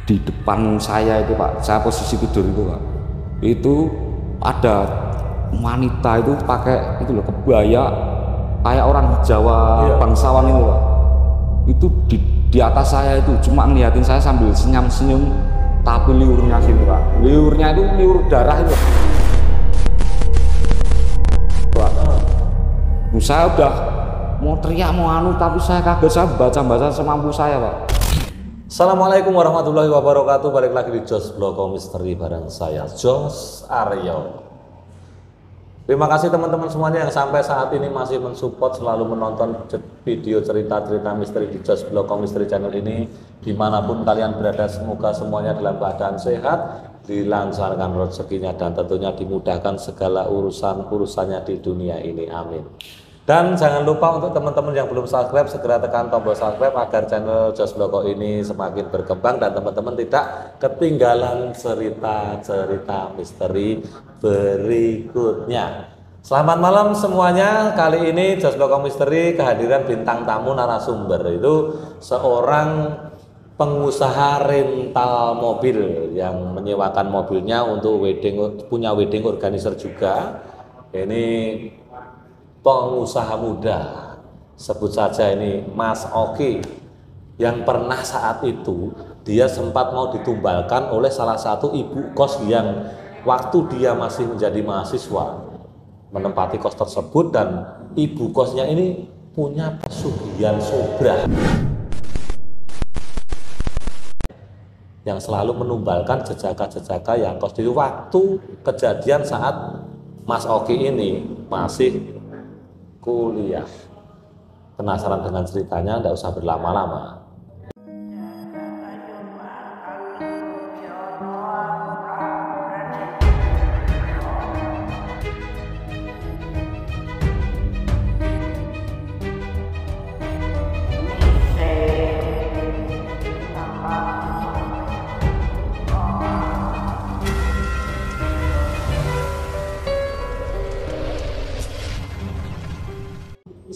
di depan saya itu Pak, saya posisi tidur itu Pak, itu ada wanita itu pakai itu loh kebaya kayak orang Jawa bangsawan itu Pak, itu di atas saya itu cuma ngeliatin saya sambil senyum-senyum, tapi liurnya sini Pak, liurnya itu liur darah itu Pak. Saya udah mau teriak mau anu tapi saya kaget, saya baca semampu saya Pak. Assalamualaikum warahmatullahi wabarakatuh. Balik lagi di Jos Bloko Misteri bareng saya Jos Aryo. Terima kasih teman-teman semuanya yang sampai saat ini masih mensupport, selalu menonton video cerita-cerita misteri di Jos Bloko Misteri channel ini. Dimanapun kalian berada, semoga semuanya dalam keadaan sehat, dilancarkan rezekinya, dan tentunya dimudahkan segala urusannya di dunia ini. Amin. Dan jangan lupa untuk teman-teman yang belum subscribe, segera tekan tombol subscribe agar channel Jos Bloko ini semakin berkembang dan teman-teman tidak ketinggalan cerita-cerita misteri berikutnya. Selamat malam semuanya. Kali ini Jos Bloko Misteri kehadiran bintang tamu narasumber, itu seorang pengusaha rental mobil yang menyewakan mobilnya untuk punya wedding organizer juga. Ini pengusaha muda, sebut saja ini Mas Oki, yang pernah saat itu dia sempat mau ditumbalkan oleh salah satu ibu kos yang waktu dia masih menjadi mahasiswa menempati kos tersebut, dan ibu kosnya ini punya pesugihan sobra yang selalu menumbalkan jejaka-jejaka yang kos. Di waktu kejadian saat Mas Oki ini masih kuliah. Penasaran dengan ceritanya? Tidak usah berlama-lama.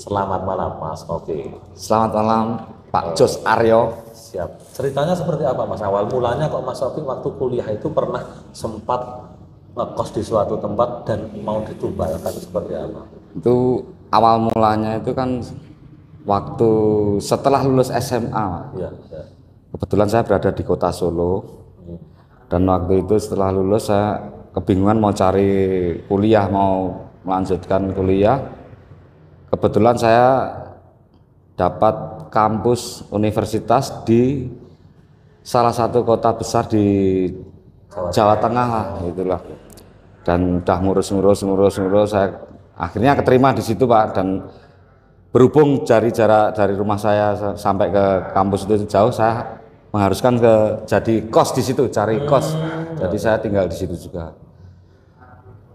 Selamat malam Mas Oki. Selamat malam Pak Jos Aryo. Siap. Ceritanya seperti apa Mas? Awal mulanya kok Mas Oki waktu kuliah itu pernah sempat ngekos di suatu tempat dan mau ditumbalkan, seperti apa? Itu awal mulanya itu kan waktu setelah lulus SMA. Ya. Kebetulan saya berada di kota Solo. Dan waktu itu setelah lulus saya kebingungan mau cari kuliah, mau melanjutkan kuliah. Kebetulan saya dapat kampus universitas di salah satu kota besar di Jawa Tengah lah, itulah. Dan udah ngurus, saya akhirnya keterima di situ Pak. Dan berhubung jarak dari rumah saya sampai ke kampus itu jauh, saya mengharuskan jadi kos di situ, cari kos. Jadi saya tinggal di situ juga.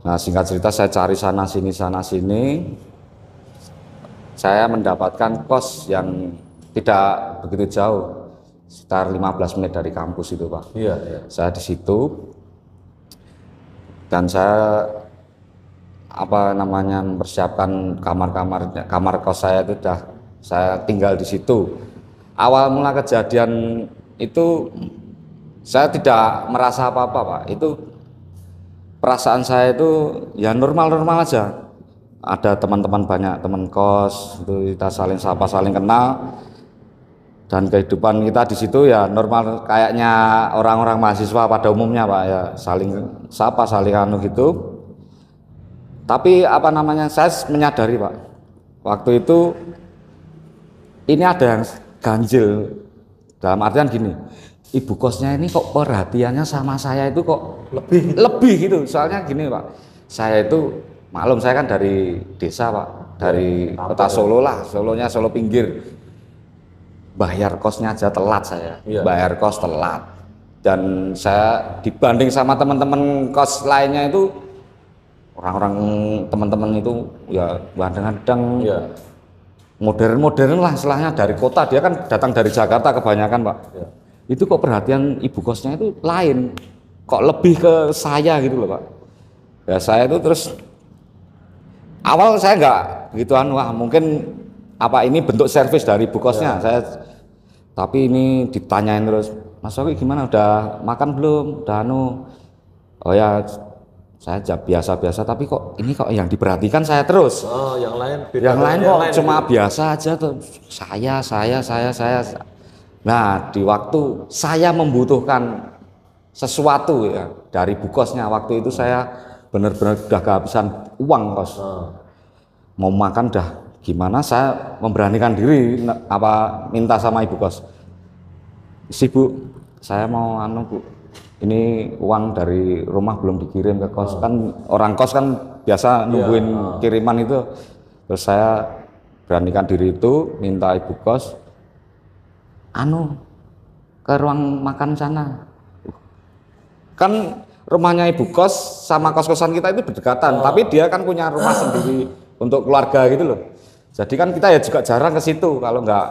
Nah, singkat cerita saya cari sana sini. Saya mendapatkan kos yang tidak begitu jauh, sekitar 15 menit dari kampus itu Pak. Iya. Saya di situ dan saya mempersiapkan kamar kos saya itu saya tinggal di situ. Awal mula kejadian itu saya tidak merasa apa-apa Pak. Itu perasaan saya itu ya normal aja. Ada teman-teman, banyak teman kos, itu kita saling sapa, saling kenal, dan kehidupan kita di situ ya normal kayaknya orang-orang mahasiswa pada umumnya Pak, ya saling sapa, saling anu gitu. Tapi saya menyadari Pak, waktu itu ini ada yang ganjil, dalam artian gini, ibu kosnya ini kok perhatiannya sama saya itu kok lebih gitu. Soalnya gini Pak, saya itu maklum, saya kan dari desa Pak, dari kota Solo lah, Solo pinggir. Bayar kosnya aja telat saya, bayar kos telat. Dan saya dibanding sama teman-teman kos lainnya itu, orang-orang teman-teman itu ya kadang-kadang modern lah istilahnya, dari kota, dia kan datang dari Jakarta kebanyakan Pak. Itu kok perhatian ibu kosnya itu lain, kok lebih ke saya gitu loh Pak. Ya saya itu terus awal saya nggak gituan, wah mungkin ini bentuk servis dari ibu kosnya. Saya Tapi ini ditanyain terus, Mas Oki gimana, udah makan belum, udah anu? Oh ya, saya jawab biasa-biasa, tapi kok ini kok yang diperhatikan saya terus. Oh, yang lain beda. Yang lain kok cuma gitu. biasa aja tuh. Saya. Nah, di waktu saya membutuhkan sesuatu ya dari bukosnya, waktu itu saya benar-benar udah kehabisan uang, kos. Mau makan dah gimana, saya memberanikan diri minta sama ibu kos. Si Bu, saya mau anu Bu, ini uang dari rumah belum dikirim ke kos. Kan orang kos kan biasa nungguin kiriman itu. Terus saya beranikan diri itu minta ibu kos anu ke ruang makan sana. Kan rumahnya ibu kos sama kos-kosan kita itu berdekatan, tapi dia kan punya rumah sendiri untuk keluarga gitu loh. Jadi kan kita ya juga jarang ke situ, kalau nggak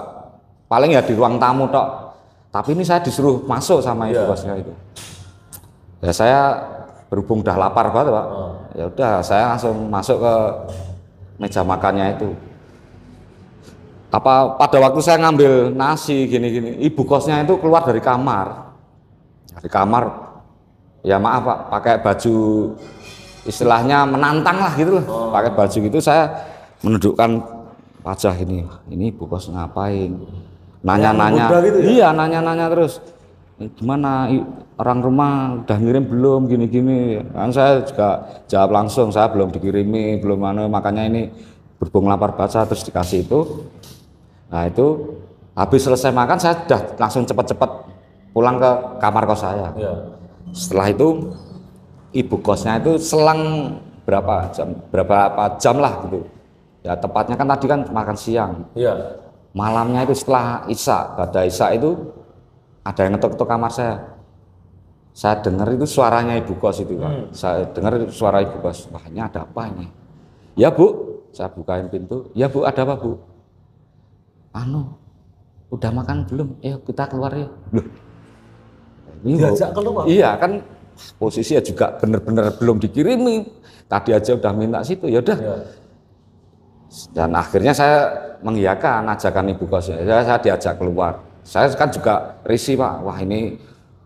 paling ya di ruang tamu tok. Tapi ini saya disuruh masuk sama ibu kosnya itu. Ya saya berhubung udah lapar banget Pak. Ya udah saya langsung masuk ke meja makannya itu. Pada waktu saya ngambil nasi gini-gini, ibu kosnya itu keluar dari kamar. Dari kamar, ya maaf Pak, pakai baju istilahnya menantang lah gitu loh. Pakai baju gitu, saya menundukkan wajah ini ibu kos ngapain, nanya-nanya gitu ya? Iya, nanya-nanya terus gimana orang rumah udah ngirim belum, gini-gini kan. Saya juga jawab langsung, saya belum dikirimi, belum makanya ini berhubung lapar baca terus dikasih itu. Nah itu habis selesai makan saya udah langsung cepet-cepet pulang ke kamar kos saya. Setelah itu ibu kosnya itu selang berapa jam lah gitu ya, tepatnya kan tadi kan makan siang. Malamnya itu setelah isya, pada isya itu ada yang ngetok-ngetok kamar saya dengar itu suaranya ibu kos itu Pak. Saya dengar suara ibu kos, wah ini ada apa ini? Ya Bu, saya bukain pintu. Ya Bu, ada apa Bu? Anu, udah makan belum? Kita keluar ya. Loh, ini diajak keluar? Iya kan, posisi ya juga bener-bener belum dikirimi, tadi aja udah minta situ. Ya udah. Dan akhirnya saya mengiyakan ajakan ibu kosnya. Saya diajak keluar. Saya kan juga risih Pak, wah ini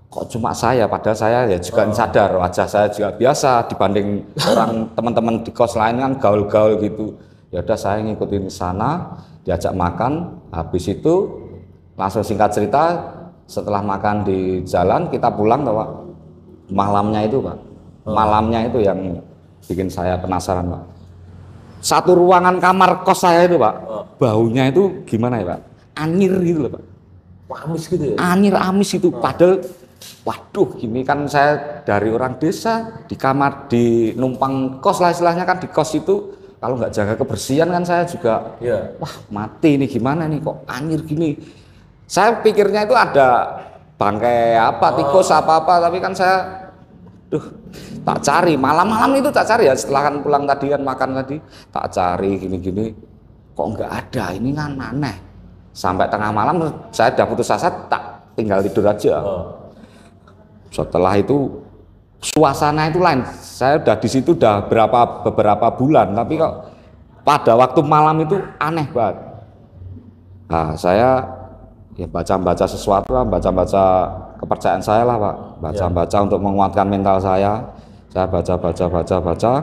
kok cuma saya, padahal saya ya juga sadar wajah saya juga biasa dibanding orang teman-teman di kos lain kan gaul-gaul gitu. Ya udah saya ngikutin sana, diajak makan. Habis itu langsung singkat cerita, setelah makan di jalan kita pulang Pak. Malamnya itu Pak, malamnya itu yang bikin saya penasaran Pak. Satu ruangan kamar kos saya itu Pak, baunya itu gimana ya Pak? Anyir gitu loh Pak. Amis gitu ya? Anyir amis itu, padahal waduh gini kan saya dari orang desa, di kamar, di numpang kos lah istilahnya kan, di kos itu kalau nggak jaga kebersihan kan saya juga wah mati ini gimana nih kok anyir gini. Saya pikirnya itu ada bangkai apa, tikus apa-apa, tapi kan saya tak cari, malam-malam itu tak cari ya, setelah kan pulang tadi kan makan tadi, tak cari gini-gini, kok nggak ada, ini kan aneh. Sampai tengah malam saya udah putus asa, tak tinggal tidur aja. Setelah itu suasana itu lain, saya udah di situ udah beberapa bulan, tapi kok pada waktu malam itu aneh banget. Nah saya ya baca-baca sesuatu lah, baca-baca kepercayaan saya lah Pak, baca-baca untuk menguatkan mental saya baca,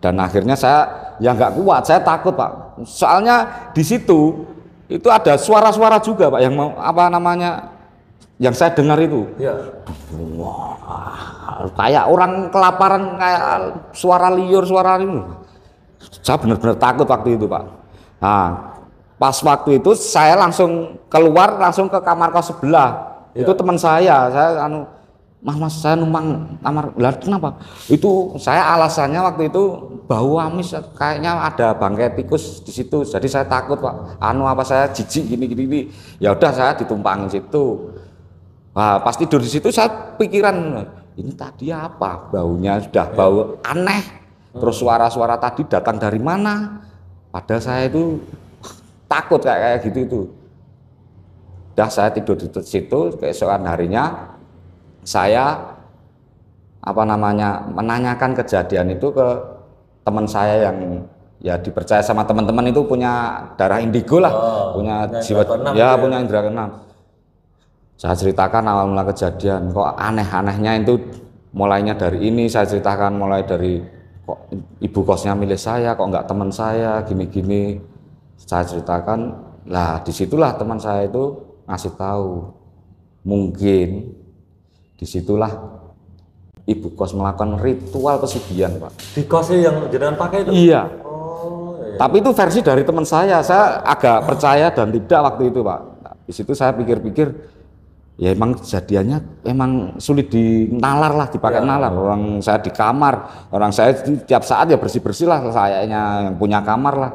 dan akhirnya saya ya nggak kuat, saya takut Pak, soalnya di situ itu ada suara-suara juga Pak, yang mau apa namanya, yang saya dengar itu wah, kayak orang kelaparan, kayak suara liur, suara ini. Saya benar-benar takut waktu itu Pak. Nah pas waktu itu saya langsung keluar, langsung ke kamar kos sebelah. Itu teman saya mas saya numpang kamar. Lah kenapa? Itu saya alasannya waktu itu bau amis, kayaknya ada bangkai tikus di situ. Jadi saya takut Pak. Apa saya jijik gini. Ya udah saya ditumpangin situ. Nah, pas tidur di situ saya pikiran, ini tadi apa? Baunya sudah bau aneh. Terus suara-suara tadi datang dari mana? Padahal saya itu takut kayak gitu itu. Udah saya tidur di situ, keesokan harinya saya menanyakan kejadian itu ke teman saya yang ya dipercaya sama teman-teman, itu punya darah indigo lah, punya jiwa ya, punya indera keenam. Saya ceritakan awal mula kejadian, kok aneh-anehnya itu mulainya dari ini. Saya ceritakan mulai dari kok ibu kosnya milih saya, kok nggak teman saya, gini-gini. Saya ceritakan, lah disitulah teman saya itu ngasih tahu, mungkin disitulah ibu kos melakukan ritual pesugihan, Pak. Di kosnya yang jenengan pakai itu? Iya. Oh, iya. Tapi itu versi dari teman saya agak percaya dan tidak waktu itu, Pak. Nah, di situ saya pikir-pikir, ya emang kejadiannya emang sulit dinalar lah, dipakai nalar. Orang saya di kamar, orang saya tiap saat ya bersih-bersih lah, sayanya yang punya kamar lah.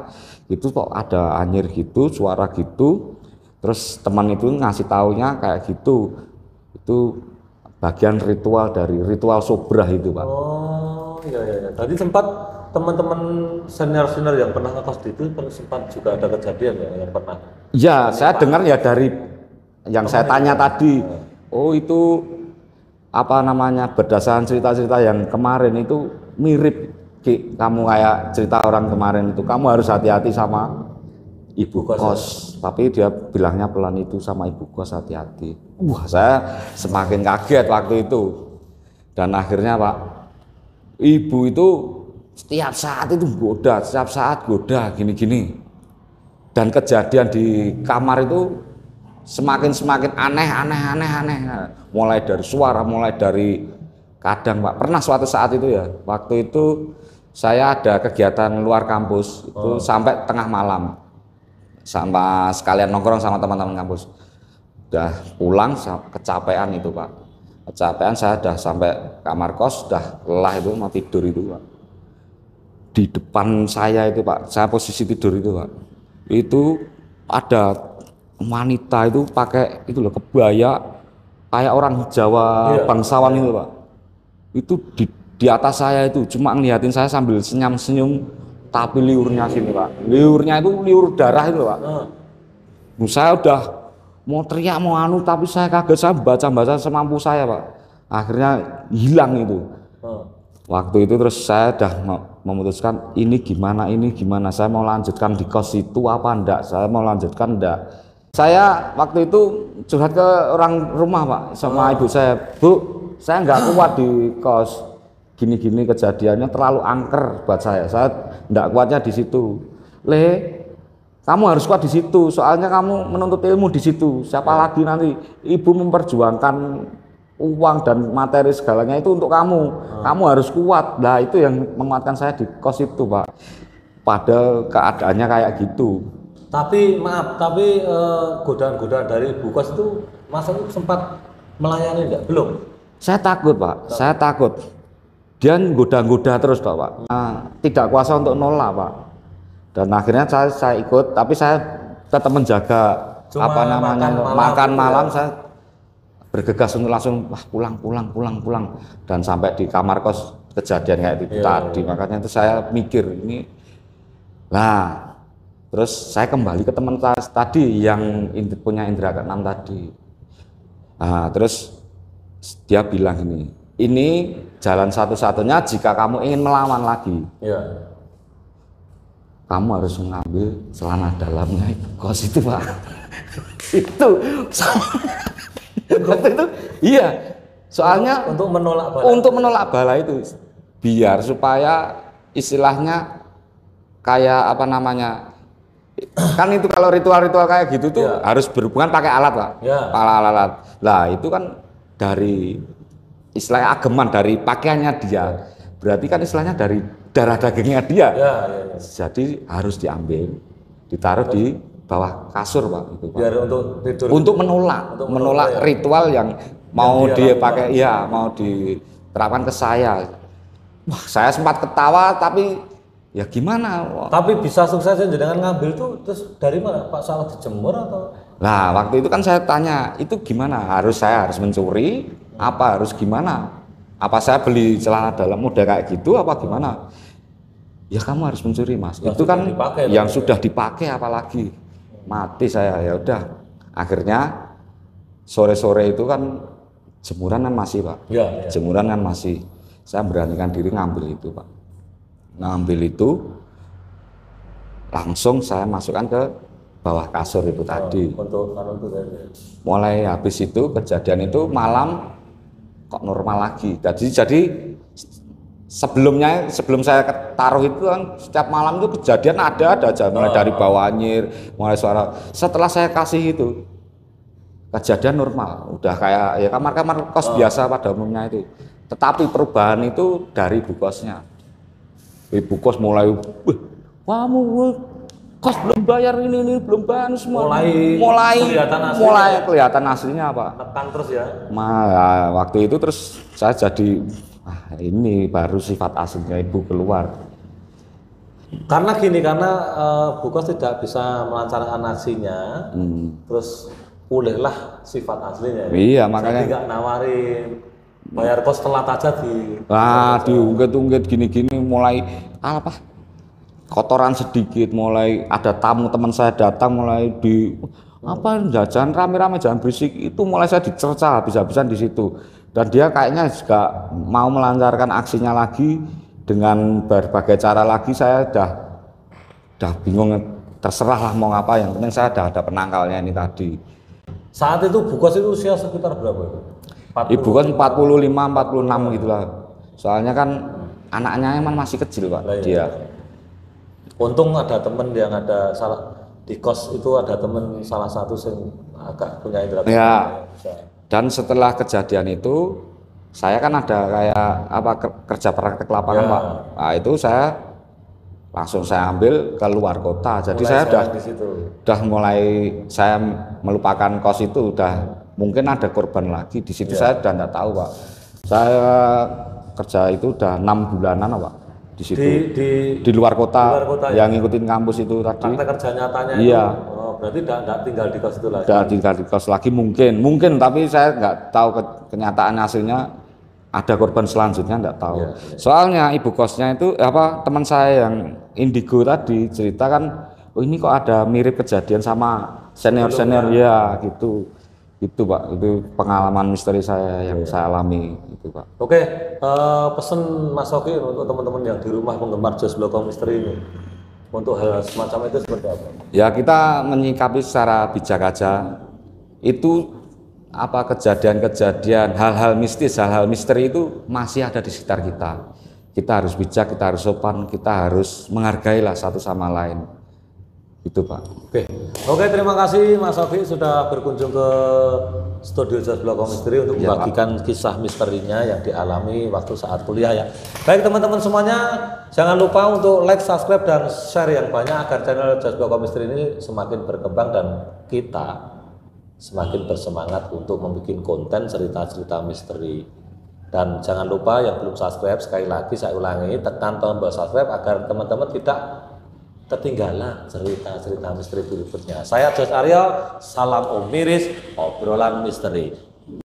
Itu kok ada anyir gitu, suara gitu. Terus teman itu ngasih taunya kayak gitu. Itu bagian ritual dari ritual sobrah itu, Pak. Oh, iya. Tadi sempat teman-teman senior yang pernah ngekos di itu sempat juga ada kejadian ya yang pernah. Ya, saya dengar ya dari yang saya tanya tadi. Oh, itu apa namanya, berdasarkan cerita-cerita yang kemarin itu mirip Ki, kamu kayak cerita orang kemarin itu. Kamu harus hati-hati sama ibu kos. Tapi dia bilangnya pelan itu, sama ibu kos hati-hati. Wah, saya semakin kaget waktu itu. Dan akhirnya, Pak, ibu itu setiap saat itu goda, setiap saat goda gini-gini. Dan kejadian di kamar itu semakin aneh. Mulai dari suara, mulai dari kadang, Pak, pernah suatu saat itu ya, waktu itu saya ada kegiatan luar kampus itu sampai tengah malam, sama sekalian nongkrong sama teman-teman kampus. Udah pulang kecapean itu, Pak, kecapean, saya udah sampai kamar kos, udah lelah itu, mau tidur itu, Pak. Di depan saya itu, Pak, saya posisi tidur itu, Pak, itu ada wanita itu pakai itu loh, kebaya kayak orang Jawa bangsawan itu, Pak. Itu di atas saya itu cuma ngeliatin saya sambil senyum-senyum, tapi liurnya sini, Pak. Liurnya itu liur darah itu, Pak. Saya udah mau teriak mau anu, tapi saya kaget, saya baca semampu saya, Pak. Akhirnya hilang itu. Waktu itu terus saya udah memutuskan ini gimana, saya mau lanjutkan di kos itu apa enggak, saya mau lanjutkan enggak. Saya waktu itu curhat ke orang rumah, Pak, sama ibu saya, Bu, saya nggak kuat di kos, gini-gini kejadiannya terlalu angker buat saya nggak kuatnya di situ. Kamu harus kuat di situ, soalnya kamu menuntut ilmu di situ. Siapa lagi nanti ibu memperjuangkan uang dan materi segalanya itu untuk kamu. Kamu harus kuat. Nah, itu yang menguatkan saya di kos itu, Pak. Padahal keadaannya kayak gitu. Tapi maaf, godaan-godaan dari ibu kos itu Mas itu sempat melayani enggak? Belum. Saya takut, Pak. Saya takut. Dia goda-goda terus, Pak. Tidak kuasa untuk nolak, Pak. Dan akhirnya saya ikut, tapi saya tetap menjaga makan malam ya. Saya bergegas untuk langsung pulang. Dan sampai di kamar kos kejadian kayak itu tadi. Makanya itu saya mikir ini. Nah, terus saya kembali ke teman tadi yang punya indera keenam tadi. Nah, terus dia bilang ini jalan satu-satunya jika kamu ingin melawan lagi. Kamu harus mengambil celana dalamnya ibu kos itu, Pak. Itu iya. Soalnya untuk menolak bala. Untuk menolak bala itu, biar supaya istilahnya kayak apa namanya? Kan itu kalau ritual-ritual kayak gitu tuh harus berhubungan pakai alat, Pak. Alat. Lah, itu kan dari istilah ageman, dari pakaiannya dia. Berarti kan istilahnya dari darah dagingnya dia. Jadi harus diambil, ditaruh di bawah kasur, Pak, itu, Pak. Biar untuk tidur. Untuk menolak ritual yang mau dia pakai, mau diterapkan ke saya. Wah, saya sempat ketawa, tapi ya gimana? Tapi bisa suksesnya jangan ngambil tuh terus dari mana, Pak? Salah dijemur atau? Nah, waktu itu kan saya tanya, itu gimana? Saya harus mencuri? Apa harus gimana? Apa saya beli celana dalam udah kayak gitu apa gimana? Ya kamu harus mencuri, Mas. Itu kan dipakai, yang sudah dipakai, apalagi mati saya. Ya udah. Akhirnya sore-sore itu kan jemuran kan masih, Pak. Jemuran kan masih. Saya beranikan diri ngambil itu, Pak. Ngambil itu langsung saya masukkan ke bawah kasur itu tadi. Untuk itu tadi. Mulai habis itu kejadian itu malam kok normal lagi. Jadi sebelum saya taruh itu kan setiap malam itu kejadian ada aja, mulai dari bau anyir, mulai suara. Setelah saya kasih itu kejadian normal, udah kayak ya kamar-kamar kos biasa pada umumnya itu. Tetapi perubahan itu dari ibu kosnya. Ibu kos mulai, kamu kos belum bayar ini belum bayar semua. Mulai kelihatan aslinya apa? Tekan terus ya. Waktu itu terus saya jadi ini baru sifat aslinya ibu keluar. Karena Bu Kos tidak bisa melancarkan aksinya, terus pulihlah sifat aslinya. Iya, makanya. Jadi nggak nawarin bayar kos telat aja diungkit-ungkit gini-gini, mulai apa? Kotoran sedikit, mulai ada tamu teman saya datang, mulai jajan rame-rame, jangan berisik, itu mulai saya dicerca habis-habisan di situ. Dan dia kayaknya juga mau melancarkan aksinya lagi dengan berbagai cara lagi. Saya udah bingung, terserah lah mau ngapa, yang penting saya ada penangkalnya ini tadi. Saat itu Bu Kos itu usia sekitar berapa itu? Ibu kan 45-46 gitulah. Soalnya kan anaknya emang masih kecil Pak. Dia. Untung ada temen yang ada di kos itu ada temen salah satu yang agak punya indera. Ya. Dan setelah kejadian itu saya kan ada kayak kerja praktek lapangan Pak. Nah itu saya langsung saya ambil ke luar kota. Jadi saya udah mulai saya melupakan kos itu, udah mungkin ada korban lagi di situ. Saya udah enggak tahu Pak. Saya kerja itu udah 6 bulanan Pak. Di situ di luar kota, yang ngikutin kampus itu tadi. Praktek kerja nyatanya iya. Itu berarti tidak tinggal di kos itu lagi. Tidak tinggal di kos lagi mungkin tapi saya nggak tahu kenyataan hasilnya ada korban selanjutnya, nggak tahu. Soalnya ibu kosnya itu teman saya yang indigo tadi ceritakan, ini kok ada mirip kejadian sama senior ya gitu Pak, itu pengalaman misteri saya yang saya alami itu Pak. Oke, pesen Mas Oki untuk teman-teman yang di rumah penggemar Jos Bloko Misteri ini, untuk hal semacam itu seperti apa? Ya kita menyikapi secara bijak aja. Itu kejadian-kejadian, hal-hal mistis, hal-hal misteri itu masih ada di sekitar kita. Kita harus bijak, kita harus sopan, kita harus menghargailah satu sama lain. Itu Pak. Oke, terima kasih Mas Oki sudah berkunjung ke studio Jos Bloko Misteri untuk membagikan kisah misterinya yang dialami waktu saat kuliah ya. Baik teman-teman semuanya, jangan lupa untuk like, subscribe, dan share yang banyak agar channel Jos Bloko Misteri ini semakin berkembang dan kita semakin bersemangat untuk membuat konten cerita-cerita misteri. Dan jangan lupa yang belum subscribe, sekali lagi saya ulangi, tekan tombol subscribe agar teman-teman tidak ketinggalan cerita-cerita misteri berikutnya. Saya Jos Aryo, salam Om Miris, obrolan misteri.